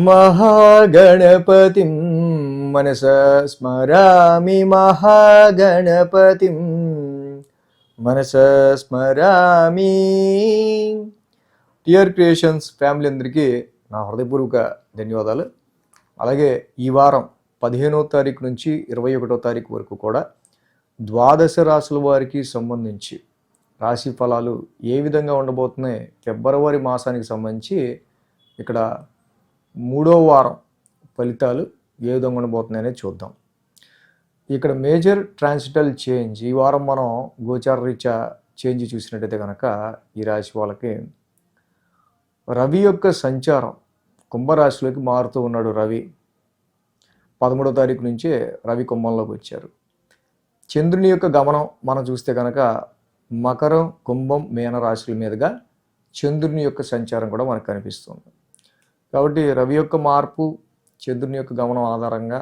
మహాగణపతిం మనసా స్మరామి మహాగణపతిం మనసా స్మరామి. TR creations family అందరికీ నా హృదయపూర్వక ధన్యవాదాలు. అలాగే ఈ వారం 15వ తారీఖు నుంచి 21వ తారీఖు వరకు కూడా ద్వాదశ రాశుల వారికి సంబంధించి రాశి ఫలాలు ఏ విధంగా ఉండబోతున్నాయి, ఫిబ్రవరి మాసానికి సంబంధించి ఇక్కడ 3వ వారం ఫలితాలు ఏ విధంగా ఉండబోతున్నాయనే చూద్దాం. ఇక్కడ మేజర్ ట్రాన్సిటల్ చేంజ్ ఈ వారం మనం గోచార రీత్యా చేంజ్ చూసినట్టయితే కనుక ఈ రాశి వాళ్ళకి రవి యొక్క సంచారం కుంభరాశిలోకి మారుతూ ఉన్నాడు. రవి 13వ తారీఖు నుంచే రవి కుంభంలోకి వచ్చారు. చంద్రుని యొక్క గమనం మనం చూస్తే కనుక మకరం, కుంభం, మీన రాశుల మీదుగా చంద్రుని యొక్క సంచారం కూడా మనకు కనిపిస్తుంది. కాబట్టి రవి యొక్క మార్పు, చంద్రుని యొక్క గమనం ఆధారంగా,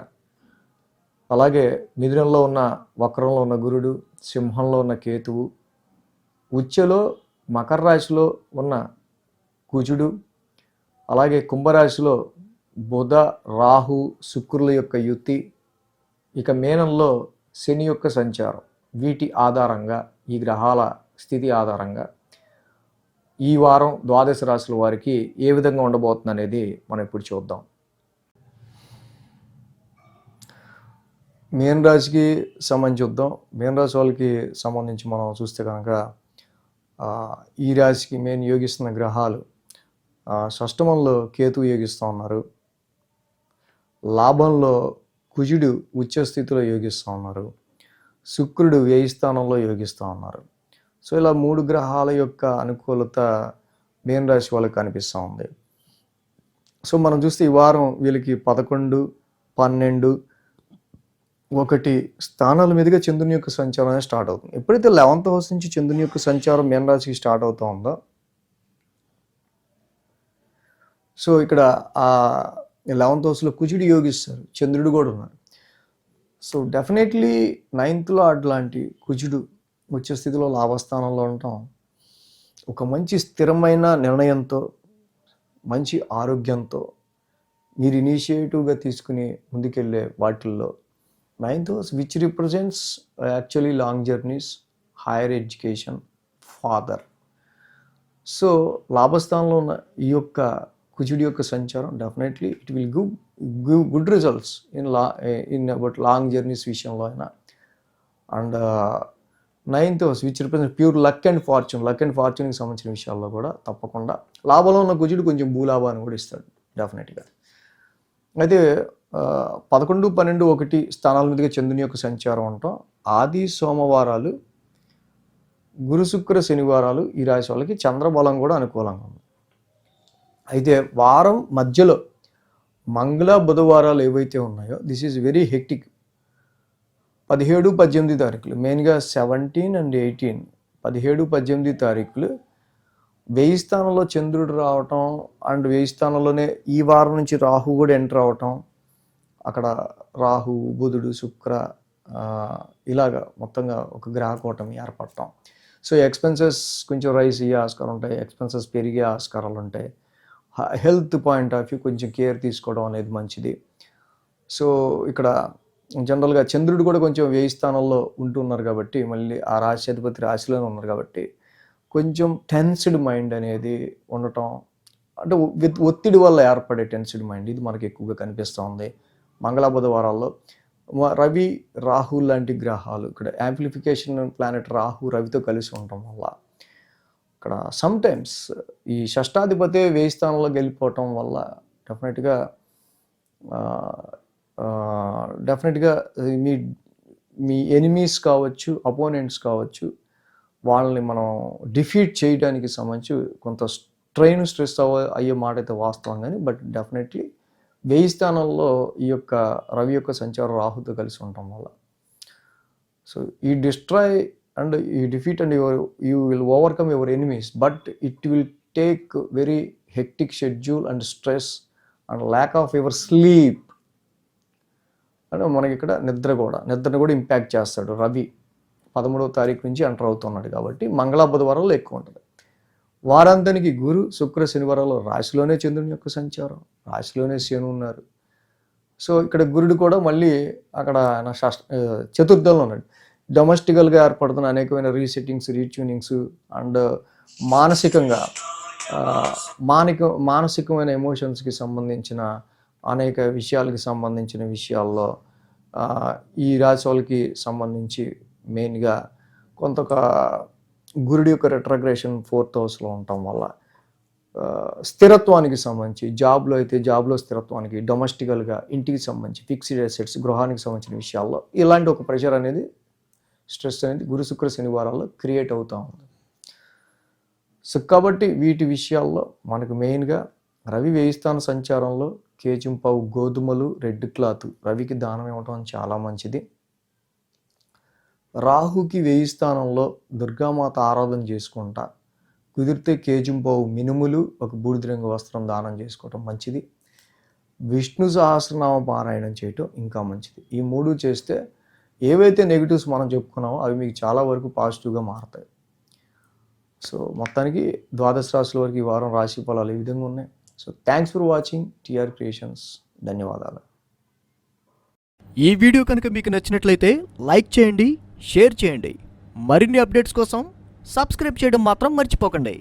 అలాగే మిథునంలో ఉన్న వక్రంలో ఉన్న గురుడు, సింహంలో ఉన్న కేతువు, ఉచ్చలో మకర రాశిలో ఉన్న కుజుడు, అలాగే కుంభరాశిలో బుధ, రాహు, శుక్రుల యొక్క యుతి, ఇక మీనంలో శని యొక్క సంచారం, వీటి ఆధారంగా ఈ గ్రహాల స్థితి ఆధారంగా ఈ వారం ద్వాదశ రాశుల వారికి ఏ విధంగా ఉండబోతుంది అనేది మనం ఇప్పుడు చూద్దాం. మీన రాశికి సంబంధించి చూద్దాం. మీన రాశి వాళ్ళకి సంబంధించి మనం చూస్తే కనుక ఈ రాశికి మెయిన్ యోగిస్తున్న గ్రహాలు షష్టమంలో కేతువు యోగిస్తూ ఉన్నారు, లాభంలో కుజుడు ఉచ్చ స్థితిలో యోగిస్తూ ఉన్నారు, శుక్రుడు వ్యయ స్థానంలో యోగిస్తూ ఉన్నారు. సో ఇలా 3 గ్రహాల యొక్క అనుకూలత మీన రాశి వాళ్ళకి కనిపిస్తూ ఉంది. సో మనం చూస్తే ఈ వారం వీళ్ళకి 11, 12, 1 స్థానాల మీదుగా చంద్రుని యొక్క సంచారం అనేది స్టార్ట్ అవుతుంది. ఎప్పుడైతే 11th హౌస్ నుంచి చంద్రుని యొక్క సంచారం మీన రాశికి స్టార్ట్ అవుతూ ఉందో, సో ఇక్కడ ఆ 11th హౌస్లో కుజుడు యోగిస్తారు, చంద్రుడు కూడా ఉన్నారు. సో డెఫినెట్లీ 9th లార్డ్ లాంటి కుజుడు ఉచ్చ స్థితిలో లాభస్థానంలో ఉండటం ఒక మంచి స్థిరమైన నిర్ణయంతో, మంచి ఆరోగ్యంతో మీరు ఇనిషియేటివ్గా తీసుకుని ముందుకెళ్ళే వాటిల్లో 9th house which represents actually long journeys, higher education, father. So లాభస్థానంలో ఉన్న ఈ యొక్క కుజుడి యొక్క సంచారం definitely it will give good results in about long journeys విషయంలో అయినా. And 9th house which represent pure luck and ఫార్చ్యూన్కి సంబంధించిన విషయాల్లో కూడా తప్పకుండా లాభంలో ఉన్న కుజుడు కొంచెం భూలాభాన్ని కూడా ఇస్తాడు డెఫినెట్గా. అయితే 11, 12, 1 స్థానాల మీదుగా చంద్రుని యొక్క సంచారం ఉంటాం. ఆది సోమవారాలు, గురు శుక్ర శనివారాలు ఈ రాశి వాళ్ళకి చంద్రబలం కూడా అనుకూలంగా ఉంది. అయితే వారం మధ్యలో మంగళ బుధవారాలు ఏవైతే ఉన్నాయో దిస్ ఈజ్ వెరీ హెక్టిక్. 17, 18 తారీఖులు మెయిన్గా 17 and 18, 17, 18 తారీఖులు వ్యయ స్థానంలో చంద్రుడు రావటం అండ్ వ్యయ స్థానంలోనే ఈ వారం నుంచి రాహు కూడా ఎంటర్ అవటం, అక్కడ రాహు, బుధుడు, శుక్ర ఇలాగా మొత్తంగా ఒక గ్రహకూటమి ఏర్పడటం. సో ఎక్స్పెన్సెస్ కొంచెం రైజ్ అయ్యే ఆస్కారం ఉంటాయి, ఎక్స్పెన్సెస్ పెరిగే ఆస్కారాలు ఉంటాయి. హెల్త్ పాయింట్ ఆఫ్ వ్యూ కొంచెం కేర్ తీసుకోవడం అనేది మంచిది. సో ఇక్కడ జనరల్గా చంద్రుడు కూడా కొంచెం వ్యయ స్థానంలో ఉంటున్నారు కాబట్టి, మళ్ళీ ఆ రాశి అధిపతి రాశిలోనే ఉన్నారు కాబట్టి కొంచెం టెన్స్డ్ మైండ్ అనేది ఉండటం, అంటే విత్ ఒత్తిడి వల్ల ఏర్పడే టెన్స్డ్ మైండ్ ఇది మనకి ఎక్కువగా కనిపిస్తూ ఉంది. మంగళ బుధవారాల్లో రవి, రాహు లాంటి గ్రహాలు ఇక్కడ యాంప్లిఫికేషన్ ప్లానెట్ రాహు రవితో కలిసి ఉండటం వల్ల ఇక్కడ సమ్టైమ్స్ ఈ షష్టాధిపతి వ్యయ స్థానంలోకి వెళ్ళిపోవటం వల్ల డెఫినెట్గా మీ ఎనిమీస్ కావచ్చు, అపోనెంట్స్ కావచ్చు, వాళ్ళని మనం డిఫీట్ చేయడానికి సంబంధించి కొంత స్ట్రెస్ అయ్యే మాట అయితే వాస్తవం కానీ, బట్ డెఫినెట్లీ వ్యయ స్థానంలో ఈ యొక్క రవి యొక్క సంచారం రాహుతో కలిసి ఉండటం వల్ల సో ఈ డిస్ట్రాయ్ అండ్ ఈ defeat and you will overcome your enemies, but it will take very hectic schedule and stress and lack of your sleep. అంటే మనకి ఇక్కడ నిద్రను కూడా ఇంపాక్ట్ చేస్తాడు. రవి 13వ తారీఖు నుంచి ఎంటర్ అవుతున్నాడు కాబట్టి మంగళ బుధవారంలో ఎక్కువ ఉంటుంది. వారాంతానికి గురు శుక్ర శనివారాలు రాశిలోనే చంద్రుని యొక్క సంచారం, రాశిలోనే శని ఉన్నారు. సో ఇక్కడ గురుడు కూడా మళ్ళీ అక్కడ చతుర్థంలో ఉన్నాడు. డొమెస్టికల్గా ఏర్పడుతున్న అనేకమైన రీసెట్టింగ్స్, రీట్యూనింగ్స్ అండ్ మానసికంగా మానసికమైన ఎమోషన్స్కి సంబంధించిన అనేక విషయాలకి సంబంధించిన విషయాల్లో ఈ రాశి వాళ్ళకి సంబంధించి మెయిన్గా కొంత గురుడి యొక్క రెట్రగ్రేషన్ 4th హౌస్లో ఉండటం వల్ల స్థిరత్వానికి సంబంధించి జాబ్లో అయితే జాబ్లో స్థిరత్వానికి, డొమెస్టికల్గా ఇంటికి సంబంధించి ఫిక్స్డ్ అసెట్స్, గృహానికి సంబంధించిన విషయాల్లో ఇలాంటి ఒక ప్రెషర్ అనేది, స్ట్రెస్ అనేది గురు శుక్ర శనివారాల్లో క్రియేట్ అవుతూ ఉంది. సో కాబట్టి వీటి విషయాల్లో మనకు మెయిన్గా రవి వేయిస్థాన సంచారంలో కేజింపావు గోధుమలు, రెడ్ క్లాత్ రవికి దానం ఇవ్వటం చాలా మంచిది. రాహుకి వేయిస్థానంలో దుర్గామాత ఆరాధన చేసుకుంటా, కుదిరితే కేజింపావు మినుములు, ఒక బూడిద రంగు వస్త్రం దానం చేసుకోవటం మంచిది. విష్ణు సహస్రనామ పారాయణం చేయటం ఇంకా మంచిది. ఈ 3 చేస్తే ఏవైతే నెగిటివ్స్ మనం చెప్పుకున్నామో అవి మీకు చాలా వరకు పాజిటివ్గా మారుతాయి. సో మొత్తానికి ద్వాదశ రాశుల వరకు ఈ వారం రాశి ఫలాలు ఈ విధంగా ఉన్నాయి. So thanks for watching TR creations. ధన్యవాదాలు. ఈ వీడియో కనుక మీకు నచ్చినట్లయితే లైక్ చేయండి, షేర్ చేయండి. మరిన్ని అప్డేట్స్ కోసం సబ్స్క్రైబ్ చేయడం మాత్రం మర్చిపోకండి.